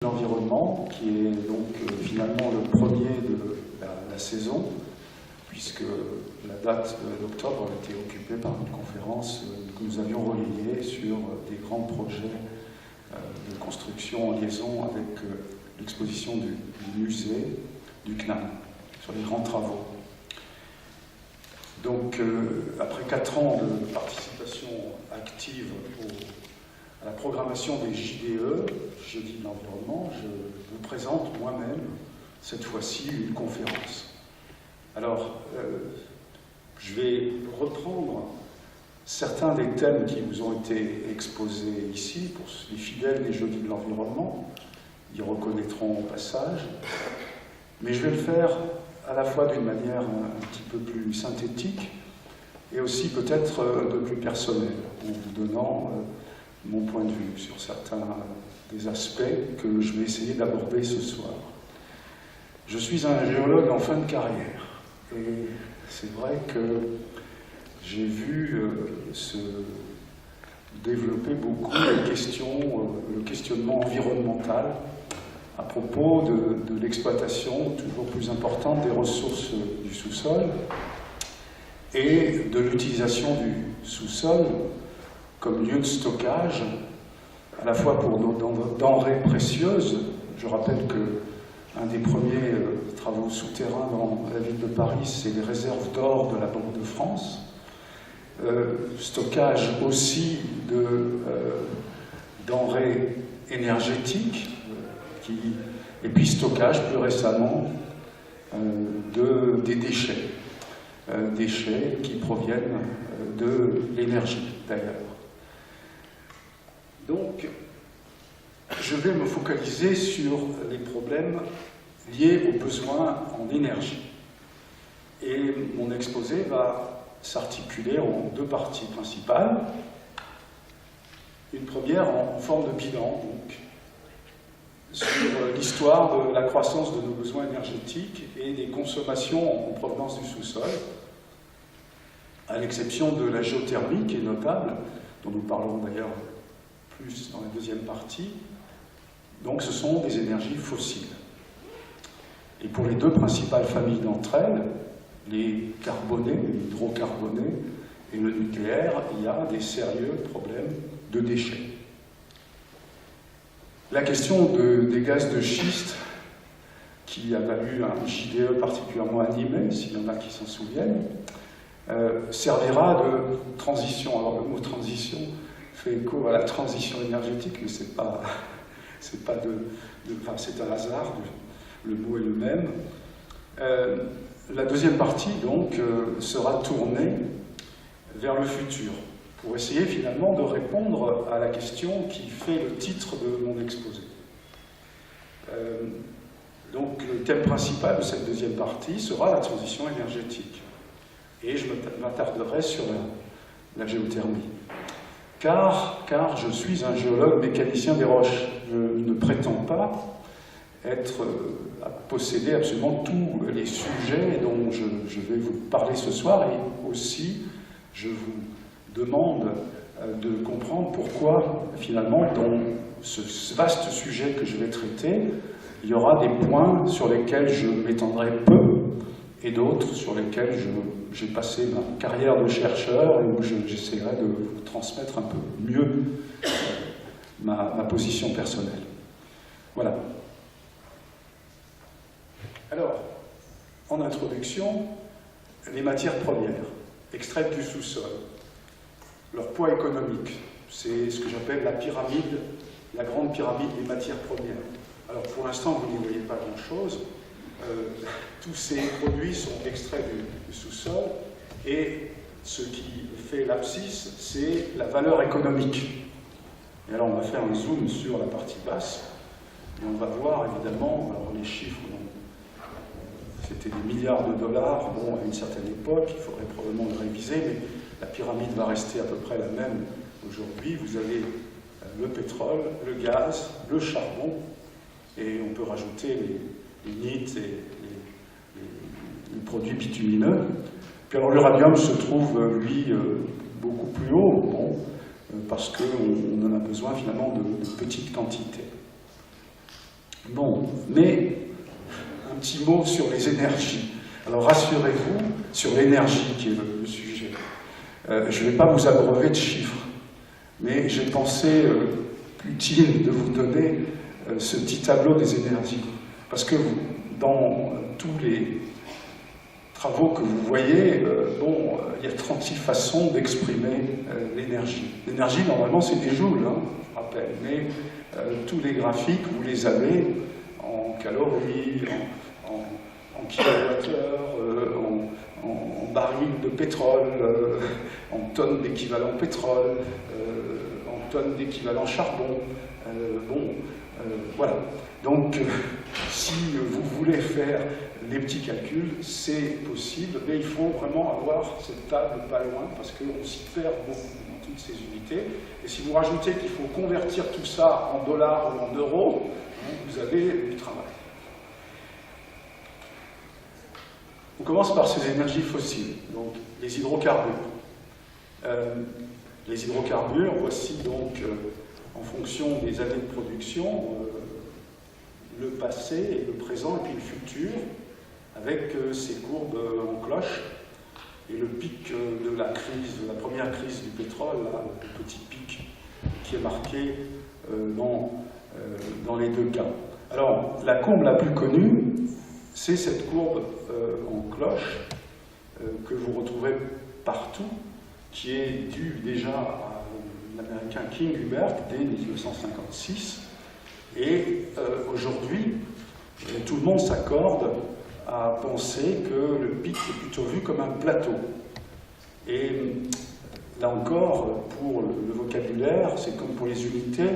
L'environnement, qui est donc finalement le premier de la saison, puisque la date d'octobre a été occupée par une conférence que nous avions relayée sur des grands projets de construction en liaison avec l'exposition du musée du CNAM, sur les grands travaux. Donc, après 4 ans de participation active à la programmation des JDE, Jeudi de l'environnement, je vous présente moi-même, cette fois-ci, une conférence. Alors, je vais reprendre certains des thèmes qui vous ont été exposés ici, pour les fidèles des Jeudis de l'environnement, ils reconnaîtront au passage, mais je vais le faire à la fois d'une manière un petit peu plus synthétique, et aussi peut-être un peu plus personnelle, en vous donnant mon point de vue sur certains des aspects que je vais essayer d'aborder ce soir. Je suis un géologue en fin de carrière, et c'est vrai que j'ai vu se développer beaucoup le questionnement environnemental à propos de l'exploitation toujours plus importante des ressources du sous-sol et de l'utilisation du sous-sol comme lieu de stockage, à la fois pour nos denrées précieuses. Je rappelle qu'un des premiers travaux souterrains dans la ville de Paris, c'est les réserves d'or de la Banque de France. Stockage aussi de denrées énergétiques, et puis stockage plus récemment des déchets. Déchets qui proviennent de l'énergie d'ailleurs. Donc, je vais me focaliser sur les problèmes liés aux besoins en énergie. Et mon exposé va s'articuler en 2 parties principales. Une première en forme de bilan, donc, sur l'histoire de la croissance de nos besoins énergétiques et des consommations en provenance du sous-sol, à l'exception de la géothermie, qui est notable, dont nous parlerons d'ailleurs plus dans la deuxième partie. Donc ce sont des énergies fossiles. Et pour les 2 principales familles d'entre elles, les carbonés, les hydrocarbonés et le nucléaire, il y a des sérieux problèmes de déchets. La question des gaz de schiste, qui a valu un JDE particulièrement animé, s'il y en a qui s'en souviennent, servira de transition. Alors le mot transition fait écho à la transition énergétique, mais c'est un hasard, le mot est le même. La deuxième partie, donc, sera tournée vers le futur, pour essayer finalement de répondre à la question qui fait le titre de mon exposé. Donc le thème principal de cette deuxième partie sera la transition énergétique. Et je m'attarderai sur la géothermie. Car je suis un géologue mécanicien des roches. Je ne prétends pas posséder absolument tous les sujets dont je vais vous parler ce soir, et aussi je vous demande de comprendre pourquoi finalement dans ce vaste sujet que je vais traiter, il y aura des points sur lesquels je m'étendrai peu et d'autres sur lesquels j'ai passé ma carrière de chercheur et où j'essaierai de vous transmettre un peu mieux ma position personnelle. Voilà. Alors, en introduction, les matières premières, extraites du sous-sol, leur poids économique, c'est ce que j'appelle la grande pyramide des matières premières. Alors, pour l'instant, vous n'y voyez pas grand-chose. Tous ces produits sont extraits du sous-sol, et ce qui fait l'abscisse, c'est la valeur économique. Et alors on va faire un zoom sur la partie basse, et on va voir évidemment, alors les chiffres, c'était des milliards de dollars, bon, à une certaine époque, il faudrait probablement le réviser, mais la pyramide va rester à peu près la même aujourd'hui. Vous avez le pétrole, le gaz, le charbon, et on peut rajouter les nites et les produits bitumineux. Puis alors l'uranium se trouve, lui, beaucoup plus haut, bon, parce qu'on en a besoin finalement de petites quantités. Bon, mais un petit mot sur les énergies. Alors rassurez-vous, sur l'énergie qui est le sujet. Je ne vais pas vous abreuver de chiffres, mais j'ai pensé utile de vous donner ce petit tableau des énergies. Parce que dans tous les travaux que vous voyez, il y a 36 façons d'exprimer l'énergie. L'énergie, normalement, c'est des joules, hein, je rappelle, mais tous les graphiques, vous les avez en calories, en kilowattheures, en barils de pétrole, en tonnes d'équivalent pétrole, en tonnes d'équivalent charbon. Voilà. Donc, si vous voulez faire les petits calculs, c'est possible, mais il faut vraiment avoir cette table pas loin, parce qu'on s'y perd beaucoup dans toutes ces unités. Et si vous rajoutez qu'il faut convertir tout ça en dollars ou en euros, vous avez du travail. On commence par ces énergies fossiles, donc les hydrocarbures. Les hydrocarbures, voici donc, en fonction des années de production, le passé et le présent et puis le futur, avec ces courbes en cloche, et le pic de la crise, de la première crise du pétrole, là, le petit pic qui est marqué dans les deux cas. Alors, la courbe la plus connue, c'est cette courbe en cloche que vous retrouvez partout, qui est due déjà à l'américain King Hubert dès 1956. Et aujourd'hui, tout le monde s'accorde à penser que le pic est plutôt vu comme un plateau. Et là encore, pour le vocabulaire, c'est comme pour les unités,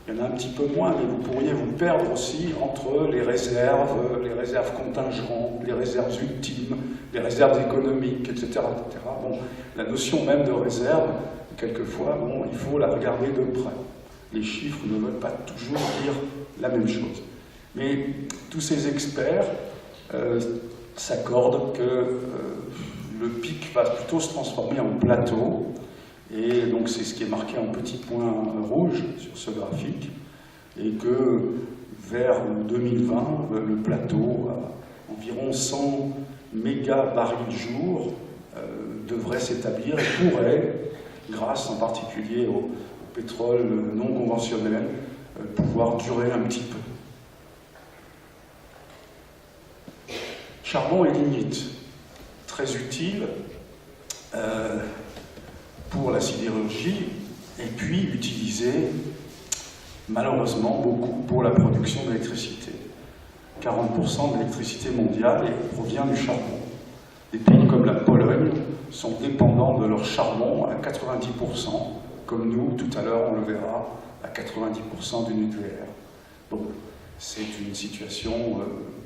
il y en a un petit peu moins, mais vous pourriez vous perdre aussi entre les réserves contingentes, les réserves ultimes, les réserves économiques, etc. etc. Bon, la notion même de réserve, quelquefois, il faut la regarder de près. Les chiffres ne veulent pas toujours dire la même chose. Mais tous ces experts s'accordent que le pic va plutôt se transformer en plateau, et donc c'est ce qui est marqué en petits points rouges sur ce graphique, et que vers 2020, le plateau, à environ 100 mégabarils jour, devrait s'établir et pourrait, grâce en particulier au pétrole non conventionnel, pouvoir durer un petit peu. Charbon et lignite, très utile pour la sidérurgie, et puis utilisé malheureusement beaucoup pour la production d'électricité. 40% de l'électricité mondiale provient du charbon. Des pays comme la Pologne sont dépendants de leur charbon à 90%, comme nous, tout à l'heure on le verra, à 90% du nucléaire. Donc c'est une situation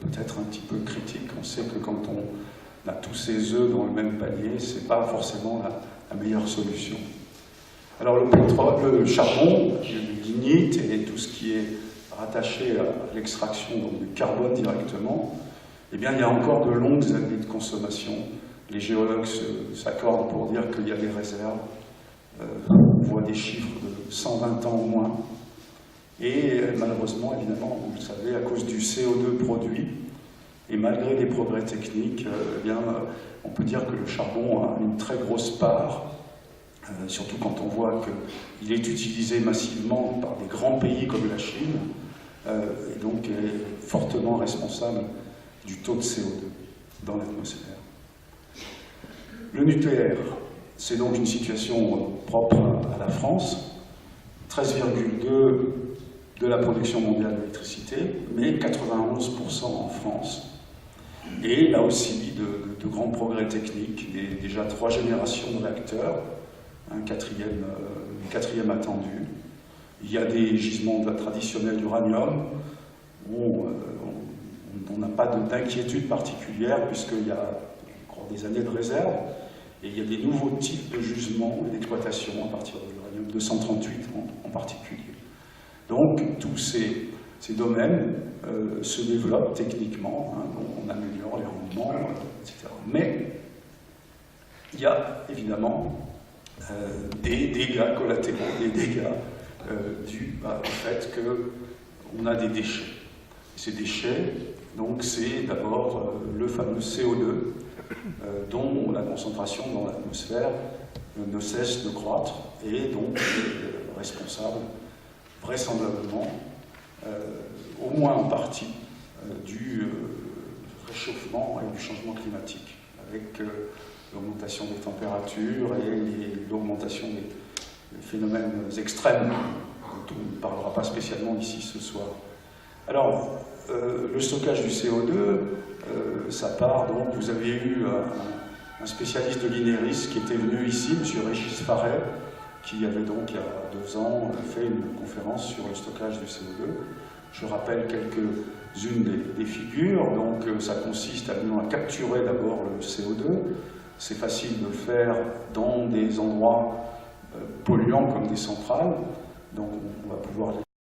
peut-être un petit peu critique. On sait que quand on a tous ses œufs dans le même panier, ce n'est pas forcément la meilleure solution. Alors le charbon, le lignite et tout ce qui est rattaché à l'extraction du carbone directement, eh bien il y a encore de longues années de consommation. Les géologues s'accordent pour dire qu'il y a des réserves. On voit des chiffres de 120 ans au moins. Et malheureusement, évidemment, vous le savez, à cause du CO2 produit, et malgré les progrès techniques, eh bien, on peut dire que le charbon a une très grosse part, surtout quand on voit qu'il est utilisé massivement par des grands pays comme la Chine, et donc est fortement responsable du taux de CO2 dans l'atmosphère. Le nucléaire, c'est donc une situation propre à la France, 13,2% de la production mondiale d'électricité, mais 91% en France. Et là aussi, de grands progrès techniques, déjà 3 générations de réacteurs, un quatrième attendu. Il y a des gisements traditionnels d'uranium où on n'a pas d'inquiétude particulière, puisqu'il y a encore des années de réserve, et il y a des nouveaux types de gisements et d'exploitation à partir de l'uranium 238 en particulier. Donc tous ces domaines se développent techniquement, on améliore les rendements, etc. Mais il y a évidemment des dégâts collatéraux, des dégâts dus au fait qu'on a des déchets. Ces déchets, donc c'est d'abord le fameux CO2, dont la concentration dans l'atmosphère ne cesse de croître et donc est responsable vraisemblablement, au moins en partie, du réchauffement et du changement climatique, avec l'augmentation des températures et l'augmentation des phénomènes extrêmes dont on ne parlera pas spécialement ici ce soir. Alors, le stockage du CO2, ça part donc, vous avez eu un spécialiste de l'INERIS qui était venu ici, M. Régis Farret, qui avait donc, il y a 2 ans, fait une conférence sur le stockage du CO2. Je rappelle quelques-unes des figures. Donc, ça consiste à capturer d'abord le CO2. C'est facile de le faire dans des endroits polluants comme des centrales. Donc, on va pouvoir